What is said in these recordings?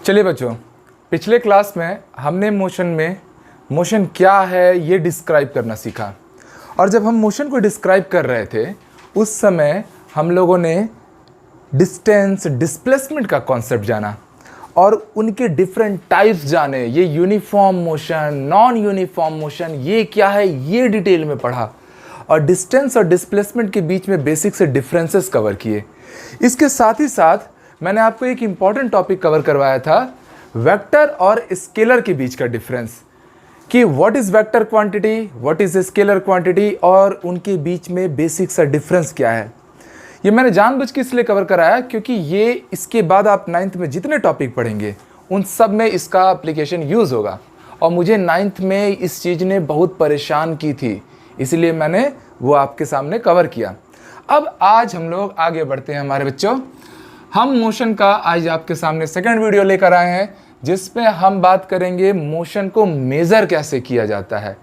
चलिए बच्चों, पिछले क्लास में हमने मोशन क्या है ये डिस्क्राइब करना सीखा। और जब हम मोशन को डिस्क्राइब कर रहे थे उस समय हम लोगों ने डिस्टेंस, डिस्प्लेसमेंट का कॉन्सेप्ट जाना और उनके डिफरेंट टाइप्स जाने। ये uniform motion, non uniform motion ये क्या है ये डिटेल में पढ़ा और डिस्टेंस और डिस्प्लेसमेंट के बीच में बेसिक से डिफरेंसेस कवर किए। इसके साथ ही साथ मैंने आपको एक इम्पॉर्टेंट टॉपिक कवर करवाया था, वेक्टर और स्केलर के बीच का डिफरेंस, कि what is vector quantity, what is scalar quantity और उनके बीच में बेसिक सा डिफरेंस क्या है। ये मैंने जानबूझ के इसलिए कवर कराया क्योंकि ये इसके बाद आप 9th में जितने टॉपिक पढ़ेंगे उन सब में इसका एप्लीकेशन यूज़ होगा। और मुझे 9th में इस चीज़ ने बहुत परेशान की थी, इसलिए मैंने वो आपके सामने कवर किया। अब आज हम लोग आगे बढ़ते हैं हमारे बच्चों। हम मोशन का आज आपके सामने सेकंड वीडियो लेकर आए हैं जिसमें हम बात करेंगे मोशन को मेज़र कैसे किया जाता है।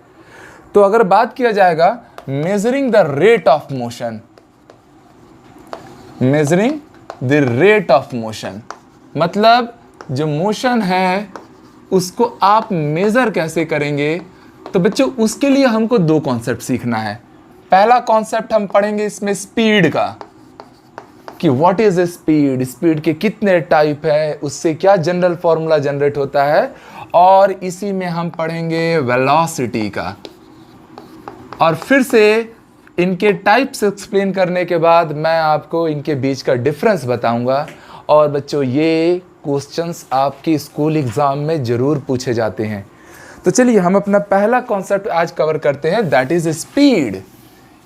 तो अगर बात किया जाएगा measuring the rate of motion, measuring the rate of motion मतलब जो मोशन है उसको आप मेज़र कैसे करेंगे। तो बच्चों उसके लिए हमको दो कॉन्सेप्ट सीखना है। पहला कॉन्सेप्ट हम पढ़ेंगे इसमें स्पीड का, कि व्हाट इज स्पीड, स्पीड के कितने टाइप है, उससे क्या जनरल फॉर्मूला जनरेट होता है। और इसी में हम पढ़ेंगे वेलोसिटी का। और फिर से इनके टाइप्स एक्सप्लेन करने के बाद मैं आपको इनके बीच का डिफरेंस बताऊंगा। और बच्चों ये क्वेश्चंस आपके स्कूल एग्जाम में ज़रूर पूछे जाते हैं। तो चलिए हम अपना पहला कॉन्सेप्ट आज कवर करते हैं, दैट इज स्पीड।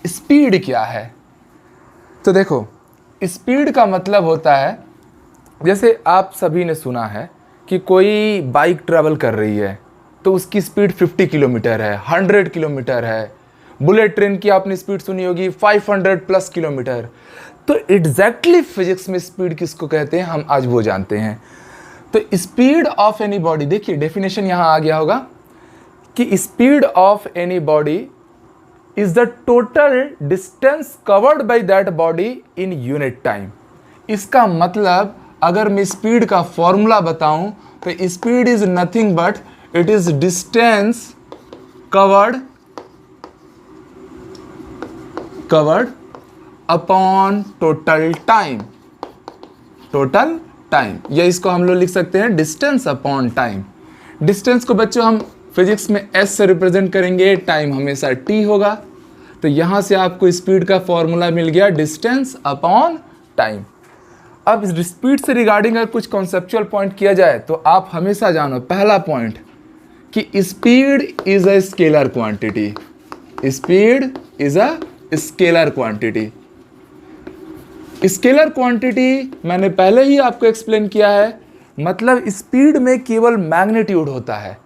स्पीड क्या है? तो देखो, स्पीड का मतलब होता है, जैसे आप सभी ने सुना है कि कोई बाइक ट्रैवल कर रही है तो उसकी स्पीड 50 किलोमीटर है, 100 किलोमीटर है। बुलेट ट्रेन की आपने स्पीड सुनी होगी 500 प्लस किलोमीटर। तो एग्जैक्टली फिजिक्स में स्पीड किसको कहते हैं हम आज वो जानते हैं। तो स्पीड ऑफ एनी बॉडी, देखिए डेफिनेशन यहाँ आ गया होगा कि speed of any body is the total distance covered by that body in unit time। इसका मतलब अगर मैं स्पीड का फॉर्मूला बताऊं तो speed is nothing but it is distance covered upon total time. Total time, या इसको हम लोग लिख सकते हैं डिस्टेंस अपॉन टाइम। डिस्टेंस को बच्चों हम फिजिक्स में s से रिप्रेजेंट करेंगे, टाइम हमेशा t होगा। तो यहां से आपको स्पीड का फॉर्मूला मिल गया डिस्टेंस अपॉन टाइम। अब स्पीड से रिगार्डिंग अगर कुछ कॉन्सेप्चुअल पॉइंट किया जाए तो आप हमेशा जानो पहला पॉइंट कि speed is a scalar quantity. Speed is a scalar quantity. Scalar quantity मैंने पहले ही आपको एक्सप्लेन किया है, मतलब स्पीड में केवल मैग्नीट्यूड होता है,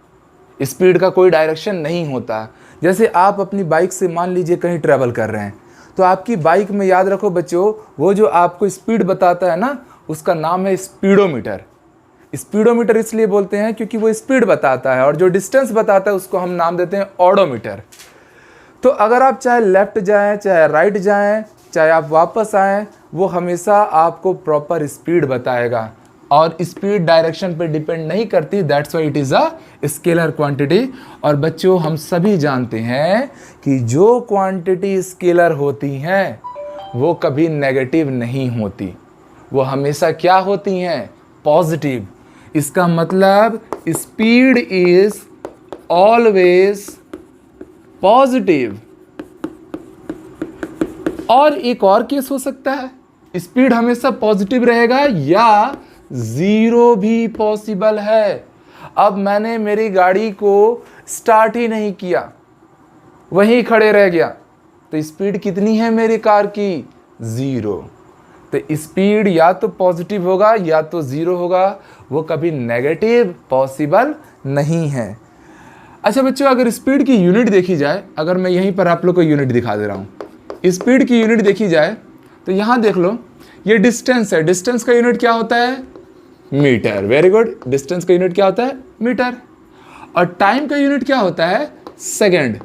स्पीड का कोई डायरेक्शन नहीं होता। जैसे आप अपनी बाइक से मान लीजिए कहीं ट्रैवल कर रहे हैं तो आपकी बाइक में याद रखो बच्चों, वो जो आपको स्पीड बताता है ना उसका नाम है स्पीडोमीटर। स्पीडोमीटर इसलिए बोलते हैं क्योंकि वो स्पीड बताता है, और जो डिस्टेंस बताता है उसको हम नाम देते हैं ऑडोमीटर। तो अगर आप चाहे लेफ्ट जाएं, चाहे राइट जाएं, चाहे आप वापस आएँ, वो हमेशा आपको प्रॉपर स्पीड बताएगा और स्पीड डायरेक्शन पे डिपेंड नहीं करती। That's why it is a scalar quantity. और बच्चों हम सभी जानते हैं कि जो क्वांटिटी स्केलर होती हैं वो कभी नेगेटिव नहीं होती, वो हमेशा क्या होती हैं? पॉजिटिव। इसका मतलब स्पीड इज ऑलवेज पॉजिटिव। और एक और केस हो सकता है, स्पीड हमेशा पॉजिटिव रहेगा या जीरो भी पॉसिबल है। अब मैंने मेरी गाड़ी को स्टार्ट ही नहीं किया, वहीं खड़े रह गया, तो स्पीड कितनी है मेरी कार की? ज़ीरो। तो स्पीड या तो पॉजिटिव होगा या तो ज़ीरो होगा, वो कभी नेगेटिव पॉसिबल नहीं है। अच्छा बच्चों, अगर स्पीड की यूनिट देखी जाए, अगर मैं यहीं पर आप लोग को यूनिट दिखा दे रहा हूँ, स्पीड की यूनिट देखी जाए तो यहाँ देख लो, ये डिस्टेंस है। डिस्टेंस का यूनिट क्या होता है? मीटर। Very good. डिस्टेंस का यूनिट क्या होता है? मीटर। और टाइम का यूनिट क्या होता है? सेकेंड।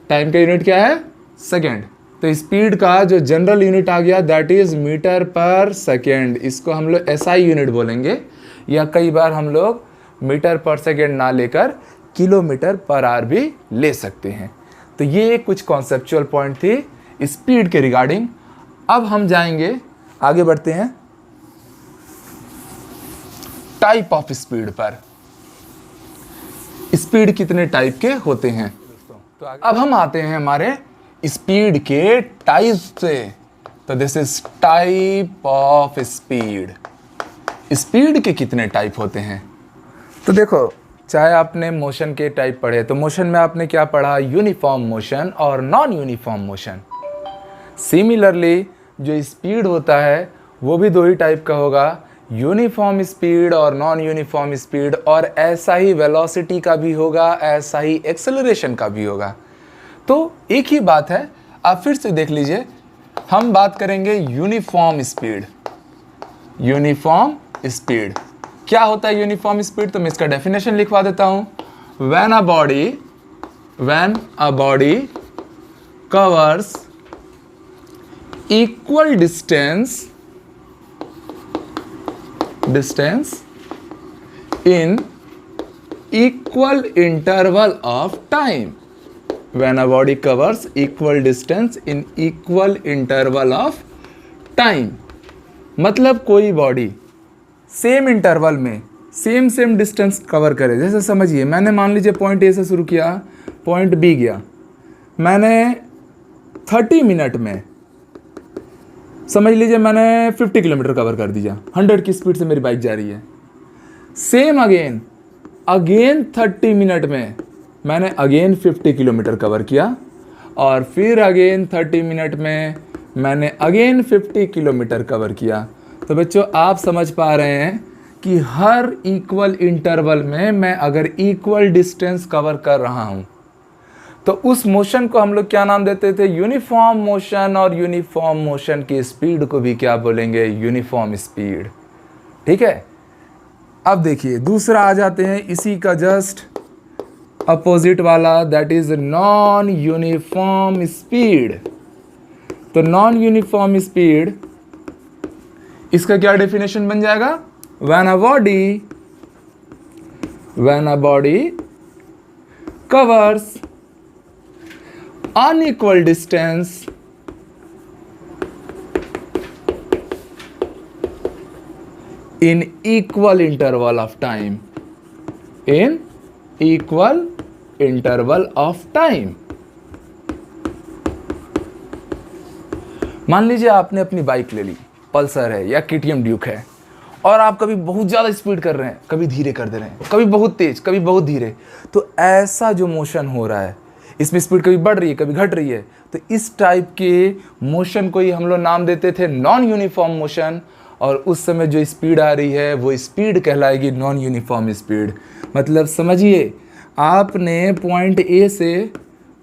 टाइम का यूनिट क्या है? सेकेंड। तो स्पीड का जो जनरल यूनिट आ गया दैट इज मीटर पर सेकेंड। इसको हम लोग एसआई यूनिट बोलेंगे, या कई बार हम लोग मीटर पर सेकेंड ना लेकर किलोमीटर पर आवर भी ले सकते हैं। तो ये कुछ कॉन्सेप्चुअल पॉइंट थी स्पीड के रिगार्डिंग। अब हम जाएंगे, आगे बढ़ते हैं टाइप ऑफ स्पीड पर। स्पीड कितने टाइप के होते हैं। तो अब हम आते हैं हमारे स्पीड के टाइप से। तो this is type of speed. Speed के कितने टाइप होते हैं। तो देखो, चाहे आपने मोशन के टाइप पढ़े, तो मोशन में आपने क्या पढ़ा, यूनिफॉर्म मोशन और नॉन यूनिफॉर्म मोशन। सिमिलरली जो स्पीड होता है वो भी दो ही टाइप का होगा, यूनिफॉर्म स्पीड और नॉन यूनिफॉर्म स्पीड। और ऐसा ही वेलोसिटी का भी होगा, ऐसा ही एक्सेलरेशन का भी होगा। तो एक ही बात है, आप फिर से देख लीजिए। हम बात करेंगे यूनिफॉर्म स्पीड। यूनिफॉर्म स्पीड क्या होता है यूनिफॉर्म स्पीड, तो मैं इसका डेफिनेशन लिखवा देता हूं। When a body covers equal distance in equal interval of time. When a body covers equal distance in equal interval of time, मतलब कोई बॉडी सेम इंटरवल में सेम डिस्टेंस कवर करे। जैसे समझिए, मैंने मान लीजिए पॉइंट ए से शुरू किया, पॉइंट बी गया, मैंने 30 मिनट में, समझ लीजिए मैंने 50 किलोमीटर कवर कर दिया, 100 की स्पीड से मेरी बाइक जा रही है। सेम अगेन 30 मिनट में मैंने अगेन 50 किलोमीटर कवर किया, और फिर अगेन 30 मिनट में मैंने अगेन 50 किलोमीटर कवर किया। तो बच्चों, आप समझ पा रहे हैं कि हर इक्वल इंटरवल में मैं अगर इक्वल डिस्टेंस कवर कर रहा हूँ तो उस मोशन को हम लोग क्या नाम देते थे, यूनिफॉर्म मोशन। और यूनिफॉर्म मोशन की स्पीड को भी क्या बोलेंगे, यूनिफॉर्म स्पीड। ठीक है। अब देखिए दूसरा आ जाते हैं, इसी का जस्ट अपोजिट वाला, that is non uniform speed. तो नॉन यूनिफॉर्म स्पीड, इसका क्या डेफिनेशन बन जाएगा, when a body covers unequal distance in equal interval of time. मान लीजिए आपने अपनी बाइक ले ली, पल्सर है या केटीएम ड्यूक है, और आप कभी बहुत ज़्यादा स्पीड कर रहे हैं, कभी धीरे कर दे रहे हैं, कभी बहुत तेज, कभी बहुत धीरे। तो ऐसा जो मोशन हो रहा है, इसमें स्पीड कभी बढ़ रही है, कभी घट रही है, तो इस टाइप के मोशन को ही हम लोग नाम देते थे नॉन यूनिफॉर्म मोशन। और उस समय जो स्पीड आ रही है वो स्पीड कहलाएगी नॉन यूनिफॉर्म स्पीड। मतलब समझिए, आपने पॉइंट ए से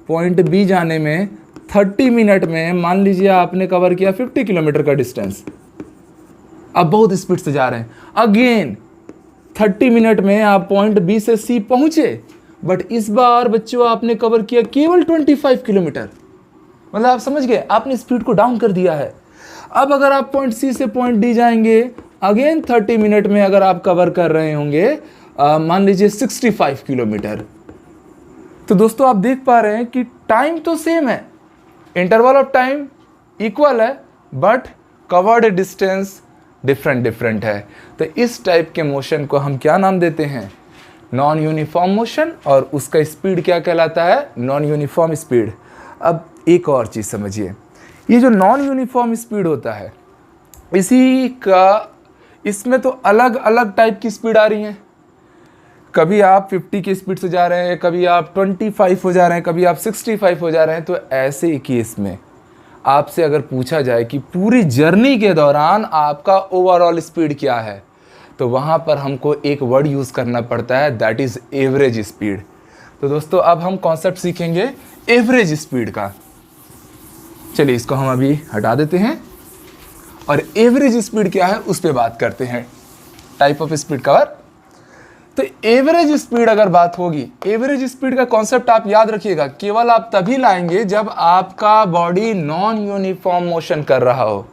पॉइंट बी जाने में 30 मिनट में मान लीजिए आपने कवर किया 50 किलोमीटर का डिस्टेंस, आप बहुत स्पीड से जा रहे हैं। अगेन 30 मिनट में आप पॉइंट बी से सी पहुंचे, बट इस बार बच्चों आपने कवर किया केवल 25 किलोमीटर। मतलब आप समझ गए, आपने स्पीड को डाउन कर दिया है। अब अगर आप पॉइंट सी से पॉइंट डी जाएंगे, अगेन 30 मिनट में अगर आप कवर कर रहे होंगे मान लीजिए 65 किलोमीटर। तो दोस्तों आप देख पा रहे हैं कि टाइम तो सेम है, इंटरवल ऑफ टाइम इक्वल है, बट कवर्ड डिस्टेंस डिफरेंट है। तो इस टाइप के मोशन को हम क्या नाम देते हैं, नॉन यूनिफॉर्म मोशन। और उसका स्पीड क्या कहलाता है, नॉन यूनिफॉर्म स्पीड। अब एक और चीज़ समझिए, ये जो नॉन यूनिफॉर्म स्पीड होता है, इसमें तो अलग अलग टाइप की स्पीड आ रही है। कभी आप 50 की स्पीड से जा रहे हैं, कभी आप 25 हो जा रहे हैं, कभी आप 65 हो जा रहे हैं। तो ऐसे ही केस में आपसे अगर पूछा जाए कि पूरी जर्नी के दौरान आपका ओवरऑल स्पीड क्या है, तो वहाँ पर हमको एक वर्ड यूज़ करना पड़ता है, दैट इज़ एवरेज स्पीड। तो दोस्तों अब हम कॉन्सेप्ट सीखेंगे एवरेज स्पीड का। चलिए इसको हम अभी हटा देते हैं और एवरेज स्पीड क्या है उस पर बात करते हैं। Type of speed cover. तो एवरेज स्पीड अगर बात होगी, एवरेज स्पीड का कॉन्सेप्ट आप याद रखिएगा, केवल आप तभी लाएंगे जब आपका बॉडी नॉन यूनिफॉर्म मोशन कर रहा हो।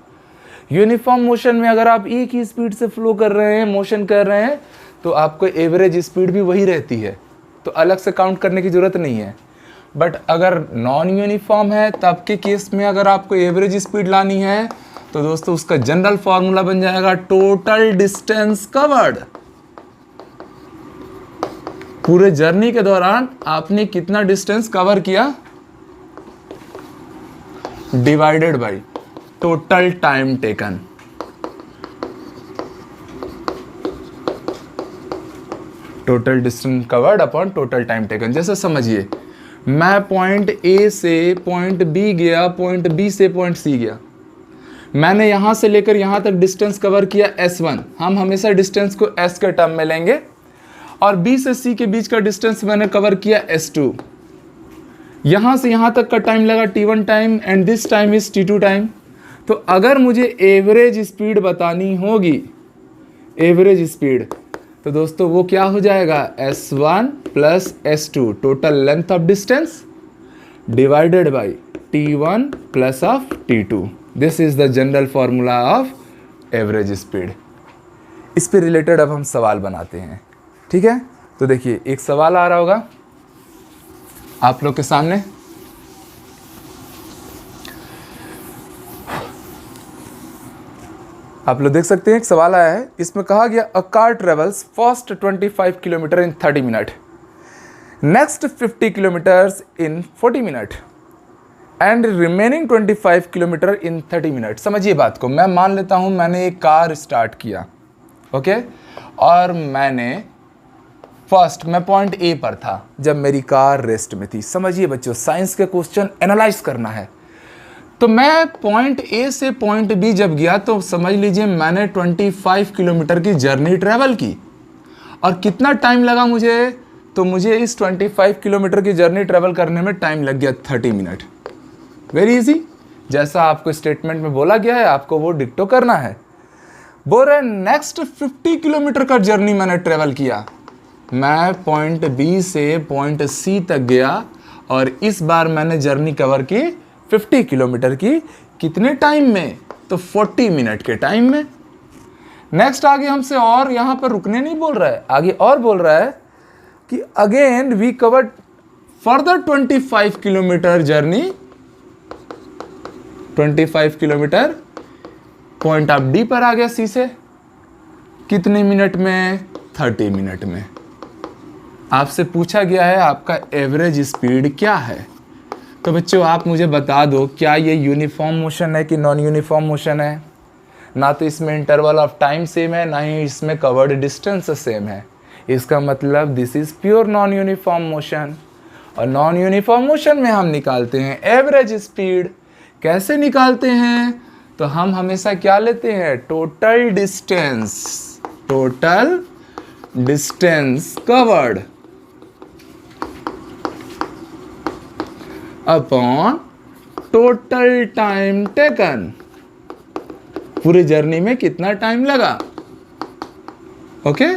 यूनिफॉर्म मोशन में अगर आप एक ही स्पीड से फ्लो कर रहे हैं, मोशन कर रहे हैं, तो आपको एवरेज स्पीड भी वही रहती है, तो अलग से काउंट करने की ज़रूरत नहीं है। बट अगर नॉन यूनिफॉर्म है तब के केस में अगर आपको एवरेज स्पीड लानी है तो दोस्तों उसका जनरल फॉर्मूला बन जाएगा टोटल डिस्टेंस कवर्ड। पूरे जर्नी के दौरान आपने कितना डिस्टेंस कवर किया divided by total time taken. Total distance covered upon total time taken. जैसे समझिए मैं पॉइंट ए से पॉइंट बी गया, पॉइंट बी से पॉइंट सी गया, मैंने यहां से लेकर यहां तक डिस्टेंस कवर किया S1। हम हमेशा डिस्टेंस को S के टर्म में लेंगे। और B से C के बीच का डिस्टेंस मैंने कवर किया S2। यहां से यहां तक का टाइम लगा T1 time and this time is T2 time. तो अगर मुझे एवरेज स्पीड बतानी होगी, एवरेज स्पीड, तो दोस्तों वो क्या हो जाएगा S1 plus S2 total length of distance divided by T1 plus of T2। This is the general formula of average speed. इस पे रिलेटेड अब हम सवाल बनाते हैं, ठीक है। तो देखिए एक सवाल आ रहा होगा आप लोग के सामने। आप लोग देख सकते हैं एक सवाल आया है, इसमें कहा गया a car travels first 25 kilometre in 30 minute, next 50 kilometres in 40 minute and remaining 25 kilometre in 30 minute. समझिए बात को, मैं मान लेता हूं मैंने एक कार स्टार्ट किया, ओके, और मैं पॉइंट ए पर था जब मेरी कार रेस्ट में थी। समझिए बच्चों, साइंस के क्वेश्चन एनालाइज करना है। तो मैं पॉइंट ए से पॉइंट बी जब गया तो समझ लीजिए मैंने 25 किलोमीटर की जर्नी ट्रेवल की। और कितना टाइम लगा मुझे, तो मुझे इस 25 किलोमीटर की जर्नी ट्रेवल करने में टाइम लग गया 30 मिनट। वेरी इजी, जैसा आपको स्टेटमेंट में बोला गया है आपको वो डिक्टो करना है। बोल रहे नेक्स्ट 50 किलोमीटर का जर्नी मैंने ट्रेवल किया। मैं पॉइंट बी से पॉइंट सी तक गया और इस बार मैंने जर्नी कवर की 50 किलोमीटर की कितने टाइम में, तो 40 मिनट के टाइम में। नेक्स्ट आगे हमसे और यहां पर रुकने नहीं बोल रहा है, आगे और बोल रहा है कि again we covered further 25 kilometre journey, 25 kilometre point of D पर आ गया सी से, कितने मिनट में, 30 मिनट में। आपसे पूछा गया है आपका एवरेज स्पीड क्या है। तो बच्चों आप मुझे बता दो क्या ये यूनिफॉर्म मोशन है कि नॉन यूनिफॉर्म मोशन है। ना तो इसमें इंटरवल ऑफ टाइम सेम है, ना ही इसमें कवर्ड डिस्टेंस सेम है। इसका मतलब this is pure non uniform motion. और नॉन यूनिफॉर्म मोशन में हम निकालते हैं एवरेज स्पीड। कैसे निकालते हैं, तो हम हमेशा क्या लेते हैं, total distance covered upon total time taken. पूरी जर्नी में कितना टाइम लगा, ओके।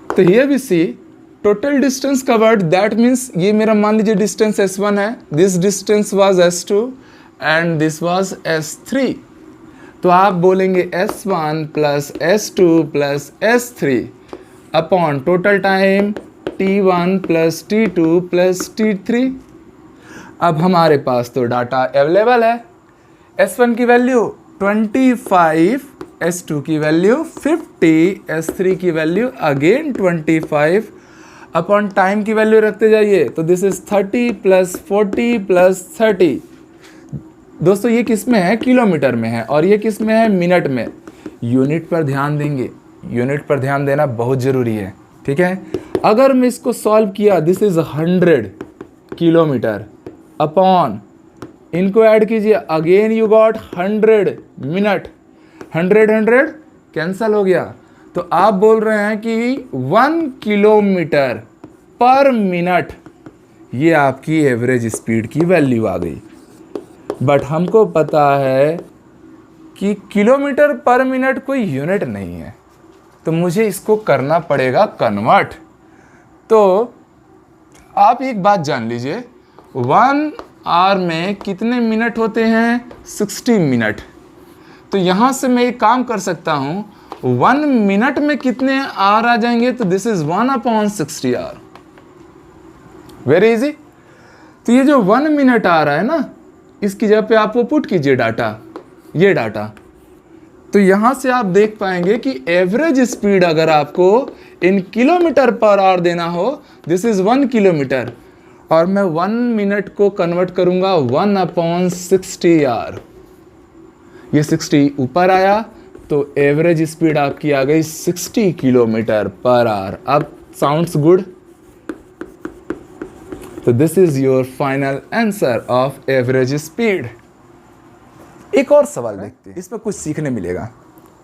तो here we see total distance covered, that means ये मेरा मान लीजिए डिस्टेंस S1 है, this distance was S2 and this was S3। तो आप बोलेंगे S1 plus S2 plus S3 upon total time T1 plus T2 plus T3। अब हमारे पास तो डाटा अवेलेबल है। S1 की वैल्यू 25, S2 की वैल्यू 50, S3 की वैल्यू अगेन 25 अपॉन टाइम की वैल्यू रखते जाइए। तो दिस इज 30 प्लस 40 प्लस 30। दोस्तों ये किस में है, किलोमीटर में है, और ये किस में है, मिनट में। यूनिट पर ध्यान देंगे, यूनिट पर ध्यान देना बहुत ज़रूरी है, ठीक है। अगर मैं इसको सॉल्व किया, दिस इज 100 किलोमीटर अपॉन, इनको ऐड कीजिए, again you got 100 minute, 100 cancel हो गया। तो आप बोल रहे हैं कि 1 किलोमीटर पर मिनट, ये आपकी एवरेज स्पीड की वैल्यू आ गई। बट हमको पता है कि किलोमीटर पर मिनट कोई यूनिट नहीं है, तो मुझे इसको करना पड़ेगा कन्वर्ट। तो आप एक बात जान लीजिए, 1 आवर में कितने मिनट होते हैं? 60 मिनट। तो यहाँ से मैं एक काम कर सकता हूँ, 1 मिनट में कितने आवर आ जाएंगे? तो this is 1/60 hour. Very easy. तो ये जो 1 मिनट आ रहा है ना, इसकी जगह पे आप वो पुट कीजिए डाटा, ये डाटा। तो यहाँ से आप देख पाएंगे कि एवरेज स्पीड अगर आपको इन किलोमीटर पर आवर देना हो, दिस इज 1 किलोमीटर, और मैं 1 मिनट को कन्वर्ट करूंगा 1/60 आवर। ये 60 ऊपर आया तो एवरेज स्पीड आपकी आ गई 60 किलोमीटर पर आवर। अब साउंड्स गुड? तो this is your final answer of average speed. एक और सवाल देखते हैं, इसमें कुछ सीखने मिलेगा।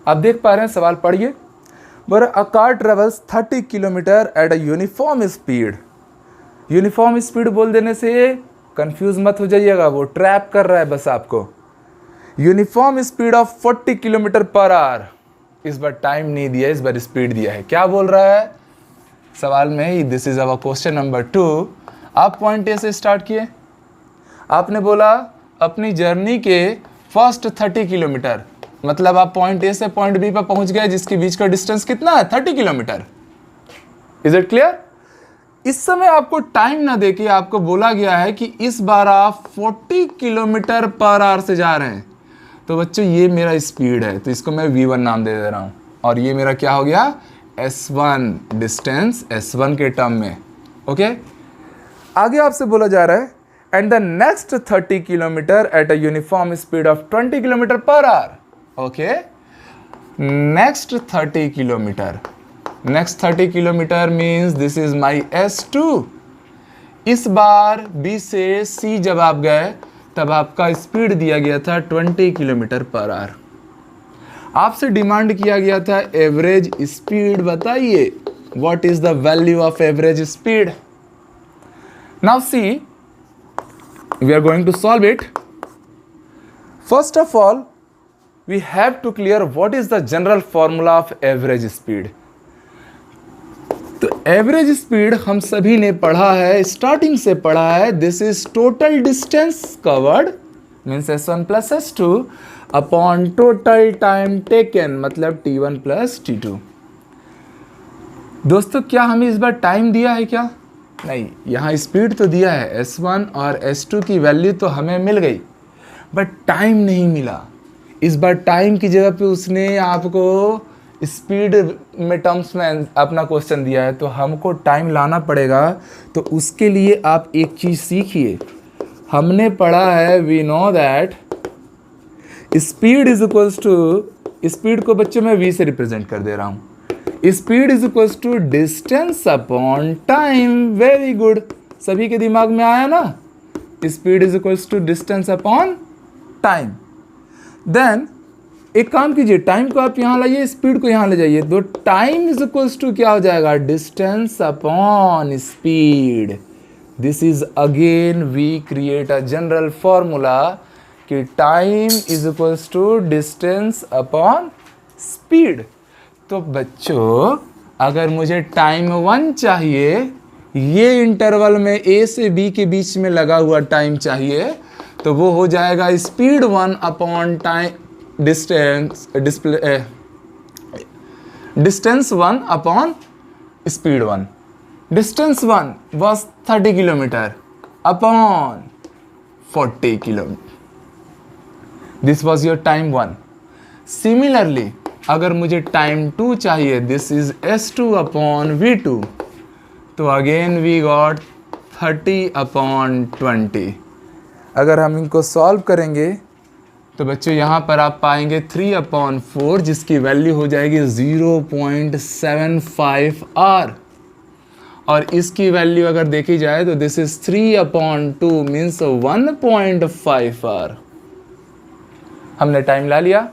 आप देख पा रहे हैं, सवाल पढ़िए। A car travels 30 kilometre at a uniform speed. Uniform speed बोल देने से कंफ्यूज मत हो जाइएगा, वो ट्रैप कर रहा है बस आपको। Uniform speed of 40 kilometre per our. इस बार टाइम नहीं दिया, इस बार स्पीड दिया है। क्या बोल रहा है सवाल में? This is our question number 2। आप पॉइंट ए से स्टार्ट किए। आपने बोला अपनी जर्नी के फर्स्ट 30 किलोमीटर, मतलब आप पॉइंट ए से पॉइंट बी पर पहुंच गए, जिसके बीच का डिस्टेंस कितना है? 30 किलोमीटर। Is it clear? इस समय आपको टाइम ना देके आपको बोला गया है कि इस बार आप 40 किलोमीटर पर आवर से जा रहे हैं। तो बच्चों ये मेरा स्पीड है, तो इसको मैं v1 नाम दे दे रहा हूं, और ये मेरा क्या हो गया? s1, डिस्टेंस s1 के टर्म में। ओके, आगे आपसे बोला जा रहा है and the next 30 kilometer at a uniform speed of 20 kilometer per hour. Okay, next 30 kilometer. Next 30 kilometer means this is my S2. इस बार B से C जब आप गए तब आपका स्पीड दिया गया था 20 किलोमीटर पर आवर। आपसे डिमांड किया गया था एवरेज स्पीड बताइए। What is the value of average speed? Now see, we are going to solve it. First of all, we have to clear what is the general formula of average speed. तो average speed हम सभी ने पढ़ा है, starting से पढ़ा है। This is total distance covered means s1 plus s2 upon total time taken, मतलब t1 प्लस t2। दोस्तों क्या हमें इस बार टाइम दिया है क्या? नहीं, यहाँ स्पीड तो दिया है, s1 और s2 की वैल्यू तो हमें मिल गई, बट टाइम नहीं मिला। इस बार टाइम की जगह पे उसने आपको स्पीड में टर्म्स में अपना क्वेश्चन दिया है, तो हमको टाइम लाना पड़ेगा। तो उसके लिए आप एक चीज़ सीखिए, हमने पढ़ा है we know that speed is equals to, speed को बच्चों मैं v से रिप्रेजेंट कर दे रहा हूँ, speed is equals to distance upon time. Very good, सभी के दिमाग में आया ना? Speed is equals to distance upon time. Then एक काम कीजिए, टाइम को आप यहाँ लाइए, स्पीड को यहाँ ले जाइए, तो टाइम इज इक्वल्स टू क्या हो जाएगा? Distance upon speed. This is again we create a general formula कि time is equals to distance upon speed. तो बच्चों अगर मुझे टाइम 1 चाहिए, ये इंटरवल में a से b के बीच में लगा हुआ टाइम चाहिए, तो वो हो जाएगा speed 1 upon time distance 1 upon speed 1। Distance 1 was 30 kilometre upon 40 kilometre. This was your time 1। Similarly अगर मुझे टाइम 2 चाहिए, this is s2 upon v2, तो अगेन वी गॉट 30 अपॉन 20। अगर हम इनको सॉल्व करेंगे तो बच्चों यहाँ पर आप पाएंगे 3 अपॉन 4, जिसकी वैल्यू हो जाएगी 0.75 आर, और इसकी वैल्यू अगर देखी जाए तो दिस इज 3 अपॉन 2 मीन्स 1.5 आर। हमने टाइम ला लिया,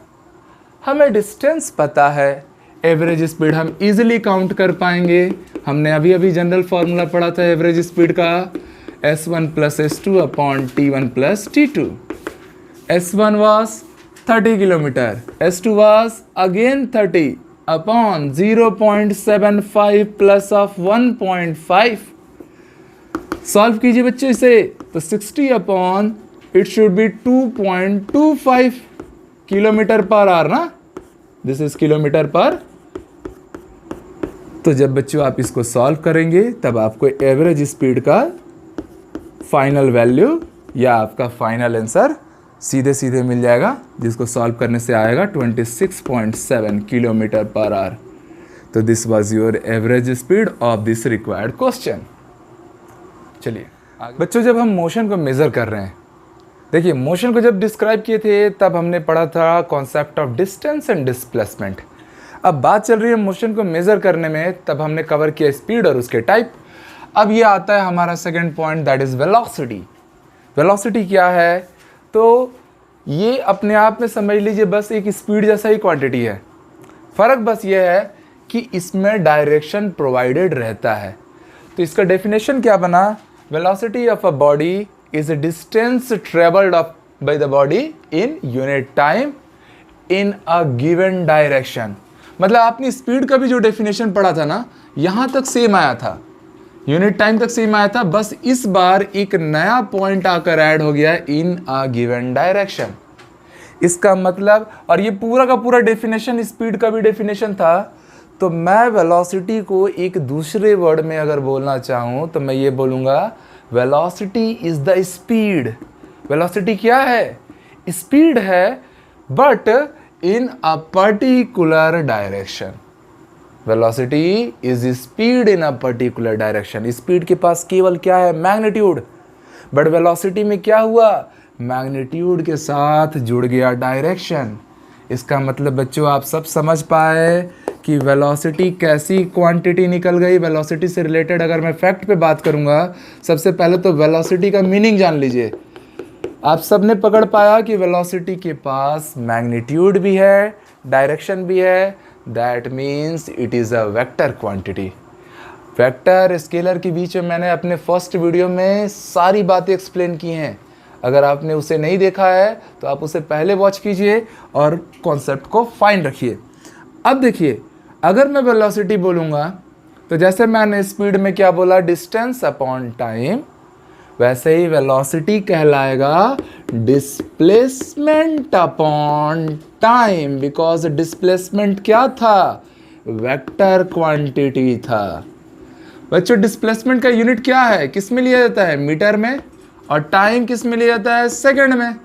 हमें डिस्टेंस पता है, एवरेज स्पीड हम इजीली काउंट कर पाएंगे। हमने अभी अभी जनरल फार्मूला पढ़ा था एवरेज स्पीड का, s1 plus s2 upon t1 plus t2। s1 was 30 kilometre, s2 was again 30, upon 0.75 plus of 1.5। Solve कीजिए बच्चे इसे, तो 60 upon it should be 2.25 kilometre per our ना, दिस इज किलोमीटर पर। तो जब बच्चों आप इसको सॉल्व करेंगे तब आपको एवरेज स्पीड का फाइनल वैल्यू या आपका फाइनल आंसर सीधे सीधे मिल जाएगा, जिसको सॉल्व करने से आएगा 26.7 किलोमीटर पर आवर। तो this was your average speed of this required question. चलिए बच्चों, जब हम मोशन को मेज़र कर रहे हैं, देखिए मोशन को जब डिस्क्राइब किए थे तब हमने पढ़ा था concept of distance and displacement. अब बात चल रही है मोशन को मेज़र करने में, तब हमने कवर किया स्पीड और उसके टाइप। अब ये आता है हमारा second point, that is velocity. Velocity क्या है? तो ये अपने आप में समझ लीजिए बस एक स्पीड जैसा ही क्वांटिटी है। फ़र्क बस ये है कि इसमें डायरेक्शन प्रोवाइडेड रहता है। तो इसका डेफिनेशन क्या बना? Velocity of a body is a distance travelled by the body in unit time in a given direction. मतलब आपने स्पीड का भी जो डेफिनेशन पढ़ा था ना, यहाँ तक सेम आया था, यूनिट टाइम तक सेम आया था, बस इस बार एक नया पॉइंट आकर ऐड हो गया इन अ गिवन डायरेक्शन। इसका मतलब, और ये पूरा का पूरा डेफिनेशन स्पीड का भी डेफिनेशन था। तो मैं वेलोसिटी को एक दूसरे वर्ड में अगर बोलना चाहूँ तो मैं ये बोलूँगा velocity is the speed. Velocity क्या है? स्पीड है, but in a particular direction. Velocity is speed in a particular direction. Speed के पास केवल क्या है? मैग्नीट्यूड। बट वेलोसिटी में क्या हुआ? मैग्नीट्यूड के साथ जुड़ गया डायरेक्शन। इसका मतलब बच्चों आप सब समझ पाए कि वेलोसिटी कैसी क्वांटिटी निकल गई। वेलोसिटी से रिलेटेड अगर मैं फैक्ट पे बात करूंगा, सबसे पहले तो वेलोसिटी का मीनिंग जान लीजिए। आप सब ने पकड़ पाया कि वेलोसिटी के पास मैग्नीट्यूड भी है, डायरेक्शन भी है। That means it is a vector quantity. Vector scalar के बीच में मैंने अपने फर्स्ट वीडियो में सारी बातें एक्सप्लेन की हैं। अगर आपने उसे नहीं देखा है तो आप उसे पहले वॉच कीजिए और कॉन्सेप्ट को फाइन रखिए। अब देखिए, अगर मैं वेलोसिटी बोलूँगा तो जैसे मैंने स्पीड में क्या बोला, डिस्टेंस अपॉन टाइम, वैसे ही वेलोसिटी कहलाएगा displacement upon time. Because displacement क्या था? वेक्टर क्वांटिटी था। बच्चों डिस्प्लेसमेंट का यूनिट क्या है? किस में लिया जाता है? मीटर में। और टाइम किस में लिया जाता है? सेकंड में।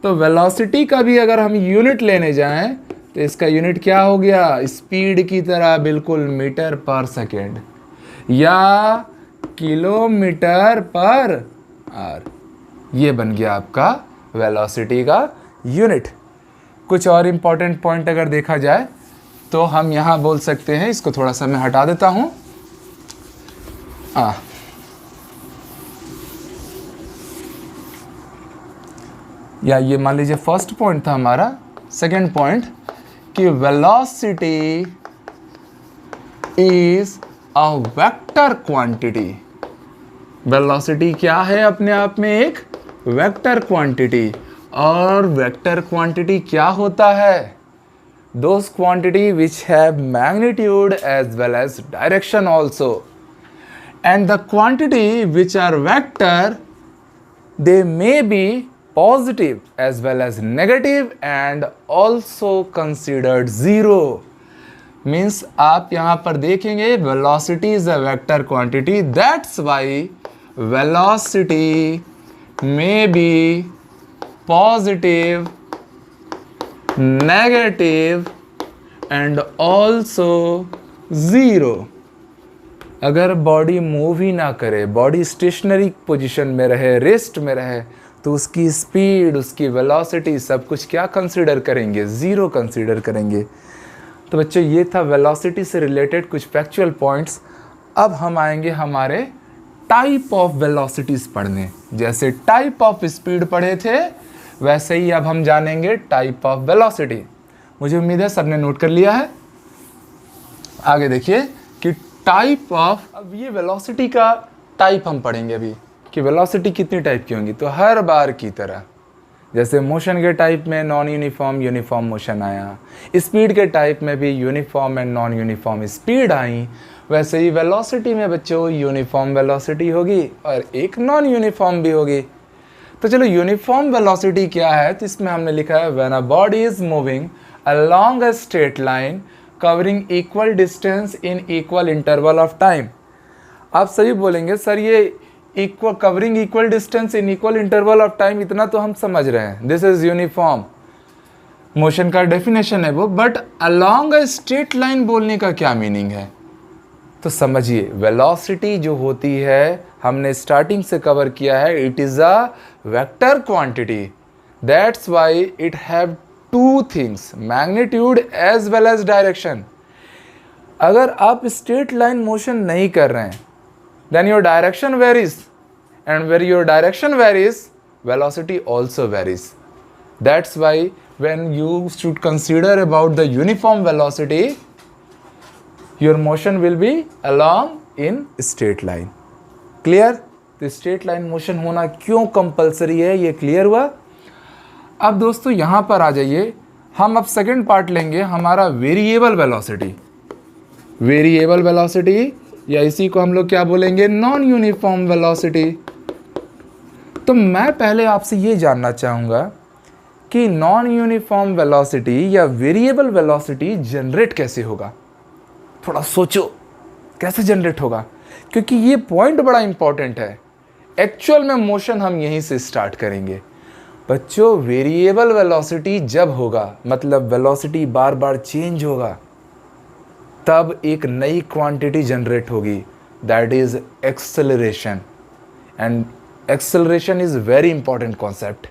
तो वेलोसिटी का भी अगर हम यूनिट लेने जाएं तो इसका यूनिट क्या हो गया? स्पीड की तरह बिल्कुल मीटर पर सेकेंड या किलोमीटर पर आवर। ये बन गया आपका वेलोसिटी का यूनिट। कुछ और इम्पॉर्टेंट पॉइंट अगर देखा जाए तो हम यहाँ बोल सकते हैं, इसको थोड़ा सा मैं हटा देता हूँ। या ये मान लीजिए फर्स्ट पॉइंट था हमारा। सेकंड पॉइंट कि velocity is a vector quantity. Velocity क्या है? अपने आप में एक वेक्टर क्वांटिटी। और वेक्टर क्वांटिटी क्या होता है? Those quantity which have magnitude as well as direction also. And the quantity which are vector, they may be positive as well as negative and also considered zero. Means आप यहाँ पर देखेंगे velocity is a vector quantity, that's why velocity may be positive, negative and also zero. अगर body move ही ना करे, body stationery position में रहे, rest में रहे, तो उसकी स्पीड, उसकी वेलोसिटी सब कुछ क्या कंसीडर करेंगे? ज़ीरो कंसीडर करेंगे। तो बच्चों ये था वेलोसिटी से रिलेटेड कुछ फैक्चुअल पॉइंट्स। अब हम आएंगे हमारे टाइप ऑफ वेलोसिटीज़ पढ़ने। जैसे टाइप ऑफ स्पीड पढ़े थे वैसे ही अब हम जानेंगे टाइप ऑफ वेलोसिटी। मुझे उम्मीद है सबने नोट कर लिया है। आगे देखिए कि टाइप ऑफ, अब ये वेलोसिटी का टाइप हम पढ़ेंगे अभी कि वेलोसिटी कितनी टाइप की होंगी। तो हर बार की तरह जैसे मोशन के टाइप में नॉन यूनिफॉर्म यूनिफॉर्म मोशन आया, स्पीड के टाइप में भी uniform and non uniform speed आई, वैसे ही वेलोसिटी में बच्चों यूनिफॉर्म वेलोसिटी होगी और एक नॉन यूनिफॉर्म भी होगी। तो चलो यूनिफॉर्म वेलोसिटी क्या है, तो इसमें हमने लिखा है when a body is moving along a straight line covering equal distance in equal interval of time. आप सभी बोलेंगे सर ये equal covering equal distance in equal interval of time, इतना तो हम समझ रहे हैं, दिस इज यूनिफॉर्म मोशन का डेफिनेशन है वो, but along a straight line बोलने का क्या मीनिंग है? तो समझिए वेलोसिटी जो होती है हमने स्टार्टिंग से कवर किया है, it is a vector quantity, that's why it have two things, magnitude as well as direction. अगर आप स्ट्रेट लाइन मोशन नहीं कर रहे हैं then your direction varies, and where your direction varies velocity also varies. That's why when you should consider about the uniform velocity, your motion will be along in straight line. Clear? तो straight line motion होना क्यों compulsory है ये clear हुआ। अब दोस्तों यहाँ पर आ जाइए, हम अब सेकेंड पार्ट लेंगे हमारा वेरिएबल वेलोसिटी। वेरिएबल वेलोसिटी या इसी को हम लोग क्या बोलेंगे, नॉन यूनिफॉर्म वेलोसिटी। तो मैं पहले आपसे ये जानना चाहूँगा कि नॉन यूनिफॉर्म वेलोसिटी या वेरिएबल वेलोसिटी जनरेट कैसे होगा। थोड़ा सोचो कैसे जनरेट होगा, क्योंकि ये पॉइंट बड़ा इंपॉर्टेंट है। एक्चुअल में मोशन हम यहीं से स्टार्ट करेंगे बच्चों। वेरिएबल वेलोसिटी जब होगा, मतलब वेलोसिटी बार बार चेंज होगा, तब एक नई क्वांटिटी जनरेट होगी, that is acceleration. And acceleration is very important concept.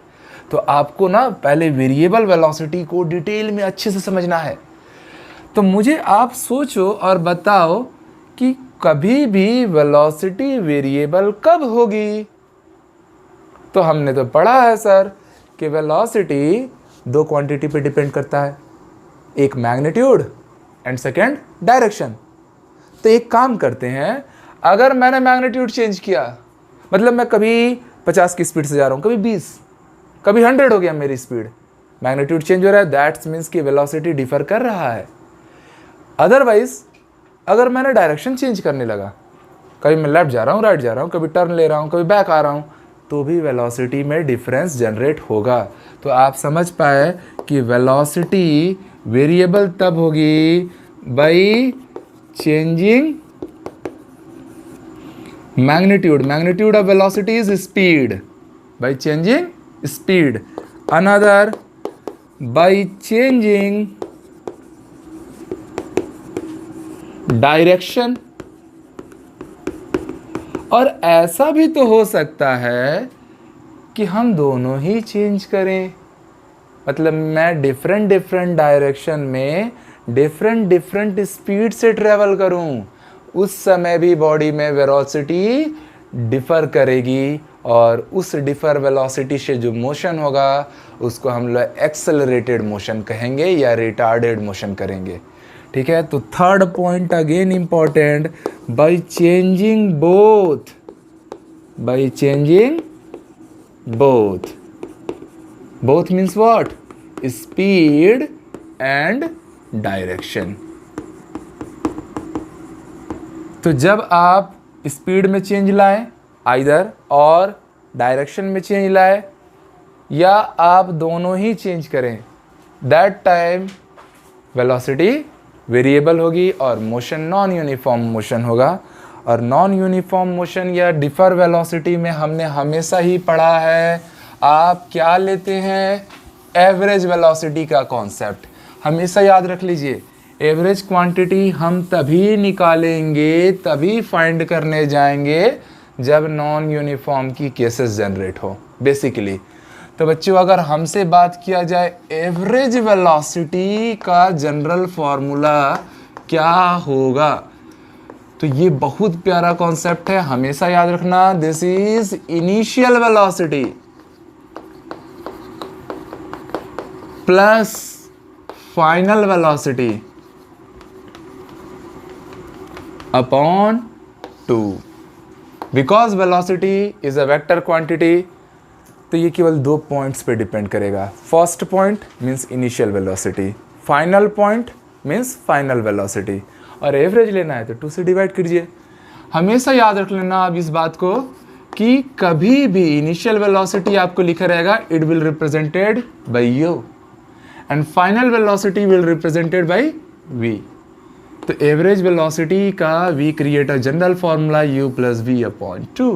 तो आपको ना पहले वेरिएबल वेलोसिटी को डिटेल में अच्छे से समझना है। तो मुझे आप सोचो और बताओ कि कभी भी वेलोसिटी वेरिएबल कब होगी। तो हमने तो पढ़ा है सर कि वेलोसिटी दो क्वांटिटी पे डिपेंड करता है, एक मैग्नीट्यूड एंड सेकेंड डायरेक्शन। तो एक काम करते हैं, अगर मैंने मैग्नीट्यूड चेंज किया, मतलब मैं कभी 50 की स्पीड से जा रहा हूँ, कभी 20, कभी 100 हो गया मेरी स्पीड, मैग्नीट्यूड चेंज हो रहा है, दैट्स मीन्स कि वेलोसिटी डिफर कर रहा है। अदरवाइज अगर मैंने डायरेक्शन चेंज करने लगा, कभी मैं लेफ्ट जा रहा हूँ, राइट जा रहा हूँ, कभी टर्न ले रहा हूँ, कभी बैक आ रहा हूँ, तो भी वेलोसिटी में डिफरेंस जनरेट होगा। तो आप समझ पाए कि वेलोसिटी वेरिएबल तब होगी by changing magnitude. Magnitude of velocity is speed, by changing speed. Another by changing direction. और ऐसा भी तो हो सकता है कि हम दोनों ही चेंज करें, मतलब मैं डिफरेंट डायरेक्शन में डिफरेंट स्पीड से ट्रेवल करूं, उस समय भी बॉडी में वेलोसिटी डिफर करेगी, और उस डिफर वेलोसिटी से जो मोशन होगा उसको हम लोग एक्सेलरेटेड मोशन कहेंगे या रिटार्डेड मोशन करेंगे। ठीक है, तो third point again important, by changing both, by changing both. Both means what? Speed and direction. तो जब आप स्पीड में चेंज लाएं आइदर, और डायरेक्शन में चेंज लाएं, या आप दोनों ही चेंज करें, दैट टाइम वेलोसिटी वेरिएबल होगी और मोशन नॉन यूनिफॉर्म मोशन होगा। और नॉन यूनिफॉर्म मोशन या डिफर वेलोसिटी में हमने हमेशा ही पढ़ा है, आप क्या लेते हैं, एवरेज वेलोसिटी का कॉन्सेप्ट हमेशा याद रख लीजिए। एवरेज क्वांटिटी हम तभी निकालेंगे, तभी फाइंड करने जाएंगे जब नॉन यूनिफॉर्म की केसेस जनरेट हो बेसिकली। तो बच्चों अगर हमसे बात किया जाए एवरेज वेलोसिटी का जनरल फॉर्मूला क्या होगा, तो ये बहुत प्यारा कॉन्सेप्ट है, हमेशा याद रखना। This is initial velocity plus final velocity upon 2, because velocity is a vector quantity. तो ये केवल 2 पॉइंट्स पे डिपेंड करेगा। First point means initial velocity, final point means final velocity, और एवरेज लेना है तो 2 से डिवाइड कीजिए। हमेशा याद रख लेना आप इस बात को कि कभी भी इनिशियल वेलोसिटी आपको लिखा रहेगा it will represented by u and final velocity will represented by v. तो एवरेज वेलोसिटी का we create a general formula u plus v upon 2।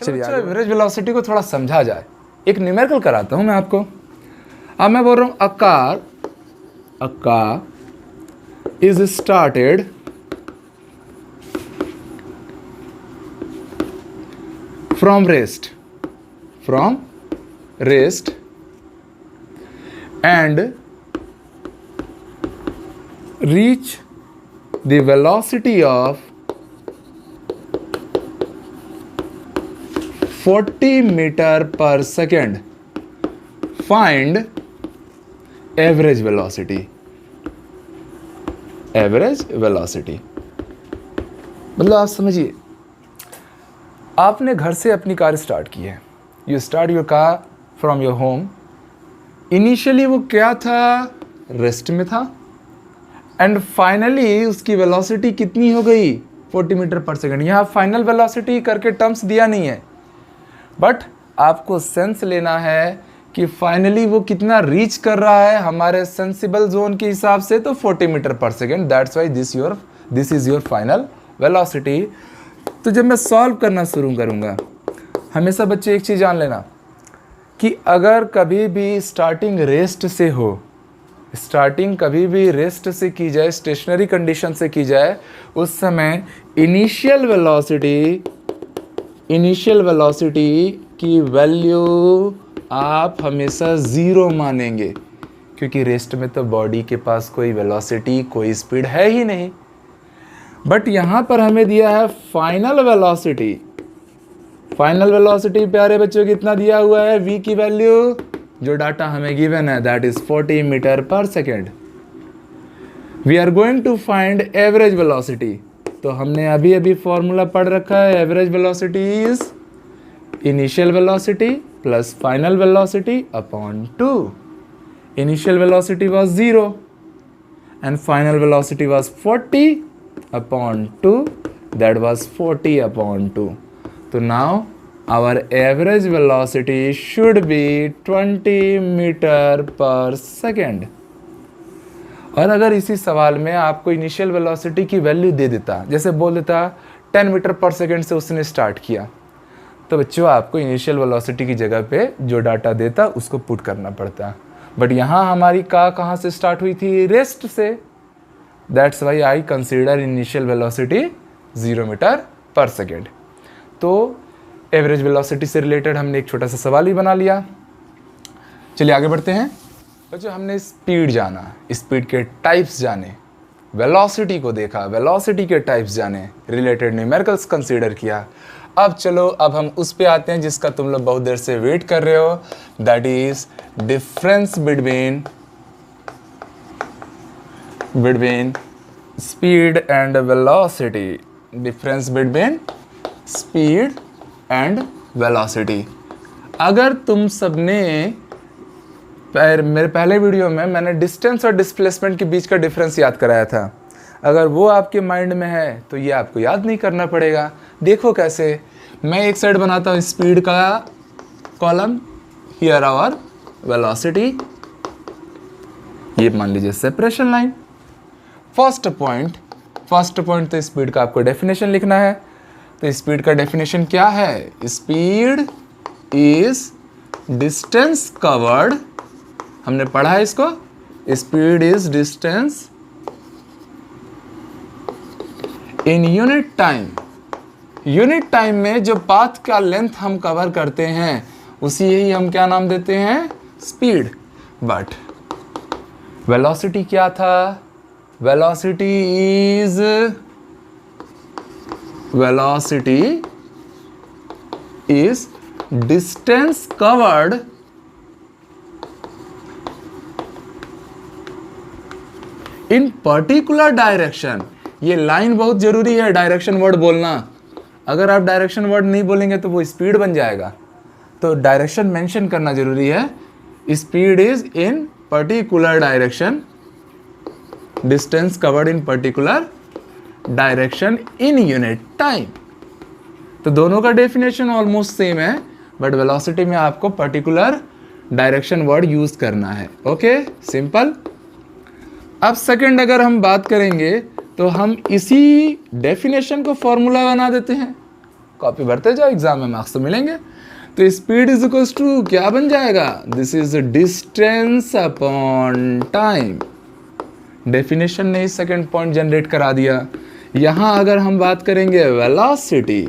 चलिए एवरेज वेलोसिटी को थोड़ा समझा जाए, एक न्यूमेरिकल कराता हूं मैं आपको। अब मैं बोल रहा हूं a car is started from rest and reach the velocity of 40 meter per second. Find average velocity. Average velocity मतलब आप समझिए, आपने घर से अपनी कार स्टार्ट की है। You start your car from your home. Initially वो क्या था, रेस्ट में था, एंड फाइनली उसकी वेलोसिटी कितनी हो गई, 40 मीटर पर सेकंड। यहाँ फाइनल वेलोसिटी करके टर्म्स दिया नहीं है, बट आपको सेंस लेना है कि फाइनली वो कितना रीच कर रहा है हमारे सेंसिबल जोन के हिसाब से, तो 40 मीटर पर second. That's why this is your final velocity. तो जब मैं सॉल्व करना शुरू करूँगा, हमेशा बच्चे एक चीज़ जान लेना कि अगर कभी भी स्टार्टिंग रेस्ट से हो, स्टार्टिंग कभी भी रेस्ट से की जाए, स्टेशनरी कंडीशन से की जाए, उस समय इनिशियल वेलोसिटी की वैल्यू आप हमेशा 0 मानेंगे, क्योंकि रेस्ट में तो बॉडी के पास कोई वेलोसिटी, कोई स्पीड है ही नहीं। बट यहाँ पर हमें दिया है फाइनल वेलोसिटी। फाइनल वेलोसिटी प्यारे बच्चों कितना दिया हुआ है, v की वैल्यू जो डाटा हमें गिवन है दैट इज 40 मीटर पर second. We are going to find average velocity. तो हमने अभी अभी फॉर्मूला पढ़ रखा है, average velocity is initial velocity plus final velocity upon 2। Initial velocity was 0 and final velocity was 40 upon 2, that was 40 upon 2. So now our average velocity should be 20 meter per second. और अगर इसी सवाल में आपको initial velocity की value दे देता, जैसे बोल देता 10 मीटर पर सेकेंड से उसने स्टार्ट किया, तो बच्चों आपको इनिशियल वेलोसिटी की जगह पे जो डाटा देता उसको पुट करना पड़ता। बट यहाँ हमारी कहाँ से स्टार्ट हुई थी, रेस्ट से। That's why I consider initial velocity 0 meter पर सेकेंड। तो एवरेज वेलोसिटी से रिलेटेड हमने एक छोटा सा सवाल भी बना लिया। चलिए आगे बढ़ते हैं बच्चों। हमने स्पीड जाना, स्पीड के टाइप्स जाने, वेलोसिटी को देखा, वेलोसिटी के टाइप्स जाने, रिलेटेड न्यूमेरिकल्स कंसीडर किया। अब चलो अब हम उस पे आते हैं जिसका तुम लोग बहुत देर से वेट कर रहे हो, that is difference between speed and velocity. Difference between speed and velocity. अगर तुम सबने मेरे पहले वीडियो में मैंने डिस्टेंस और डिस्प्लेसमेंट के बीच का डिफरेंस याद कराया था, अगर वो आपके माइंड में है तो ये आपको याद नहीं करना पड़ेगा। देखो कैसे, मैं एक साइड बनाता हूँ स्पीड का कॉलम, हियर आवर वेलोसिटी, ये मान लीजिए सेपरेशन लाइन। फर्स्ट पॉइंट तो स्पीड का आपको डेफिनेशन लिखना है। तो स्पीड का डेफिनेशन क्या है, स्पीड इज डिस्टेंस कवर्ड, हमने पढ़ा है इसको, speed is distance in unit time. Unit time में जो पाथ का लेंथ हम कवर करते हैं उसी ही हम क्या नाम देते हैं, स्पीड। बट वेलोसिटी क्या था, velocity is distance covered in particular direction। ये लाइन बहुत जरूरी है, डायरेक्शन वर्ड बोलना। अगर आप डायरेक्शन वर्ड नहीं बोलेंगे तो वो स्पीड बन जाएगा। तो डायरेक्शन मेंशन करना जरूरी है। Speed is in particular direction, distance covered in particular direction in unit time. तो दोनों का डेफिनेशन ऑलमोस्ट सेम है, बट वेलोसिटी में आपको पर्टिकुलर डायरेक्शन वर्ड यूज करना है। Okay, simple. अब सेकंड अगर हम बात करेंगे तो हम इसी डेफिनेशन को फॉर्मूला बना देते हैं। कॉपी भरते जाओ, एग्जाम में मार्क्स तो मिलेंगे। तो स्पीड इज इक्वल्स टू क्या बन जाएगा, this is distance upon time. Definition ने इस सेकंड पॉइंट जनरेट करा दिया। यहां अगर हम बात करेंगे वेलोसिटी,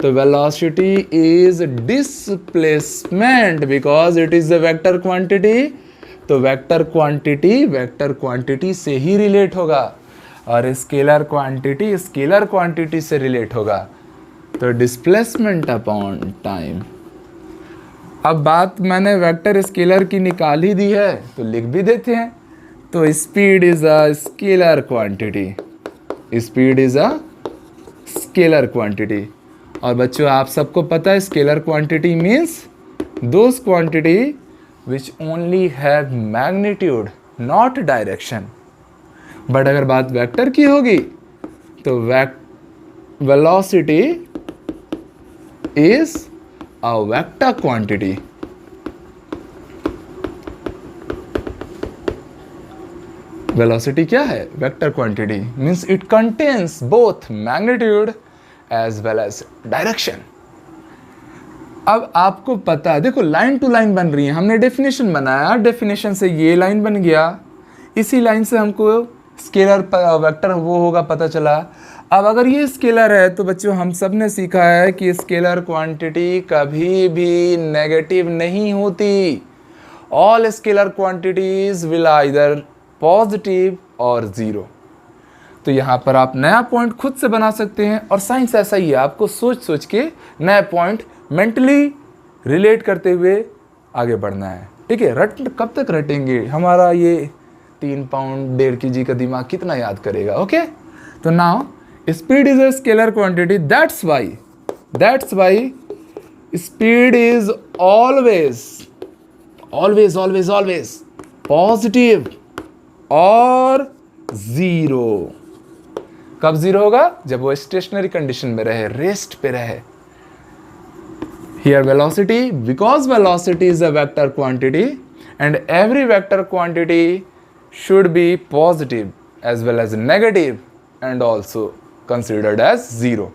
तो velocity is displacement because it is the vector quantity. तो वेक्टर क्वांटिटी से ही रिलेट होगा, और स्केलर क्वांटिटी से रिलेट होगा। तो डिस्प्लेसमेंट अपॉन टाइम। अब बात मैंने वेक्टर स्केलर की निकाल ही दी है, तो लिख भी देते हैं। तो speed is a scalar quantity. और बच्चों आप सबको पता है scalar quantity means those quantity which only have magnitude not direction. But अगर बात वेक्टर की होगी तो velocity is a vector quantity. Velocity क्या है, vector quantity, means it contains both magnitude as well as direction. अब आपको पता है, देखो लाइन टू लाइन बन रही है, हमने डेफिनेशन बनाया, डेफिनेशन से ये लाइन बन गया, इसी लाइन से हमको स्केलर वेक्टर वो होगा पता चला। अब अगर ये स्केलर है तो बच्चों हम सब ने सीखा है कि स्केलर क्वांटिटी कभी भी नेगेटिव नहीं होती। All scalar quantities will either positive और जीरो। तो यहाँ पर आप नया पॉइंट खुद से बना सकते हैं, और साइंस ऐसा ही है, आपको सोच सोच के नया पॉइंट मेंटली रिलेट करते हुए आगे बढ़ना है। ठीक है, रट कब तक रटेंगे, हमारा ये 3 पाउंड 1.5 kg का दिमाग कितना याद करेगा। ओके, तो now speed is a scalar quantity, that's why speed is always positive और जीरो। कब जीरो होगा, जब वो स्टेशनरी कंडीशन में रहे, रेस्ट पे रहे। Here velocity, because velocity is a vector quantity and every vector quantity should be positive as well as negative and also considered as zero.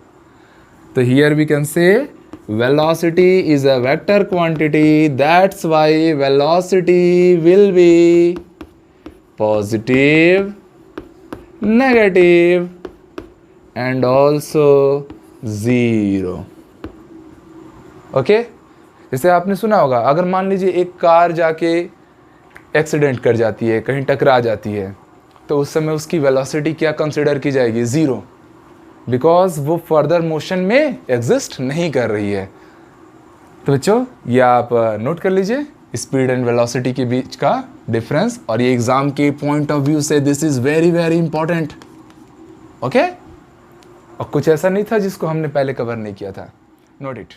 So here we can say velocity is a vector quantity, that's why velocity will be positive, negative and also zero. Okay, जैसे आपने सुना होगा, अगर मान लीजिए एक car जाके accident कर जाती है, कहीं टकरा जाती है, तो उस समय उसकी वेलोसिटी क्या कंसिडर की जाएगी, ज़ीरो, बिकॉज वो फर्दर मोशन में एग्जिस्ट नहीं कर रही है। तो बच्चों ये आप नोट कर लीजिए स्पीड एंड वेलोसिटी के बीच का डिफरेंस, और ये एग्जाम के पॉइंट ऑफ व्यू से this is very very important. Okay, और कुछ ऐसा नहीं था जिसको हमने पहले कवर नहीं किया था, नोट इट।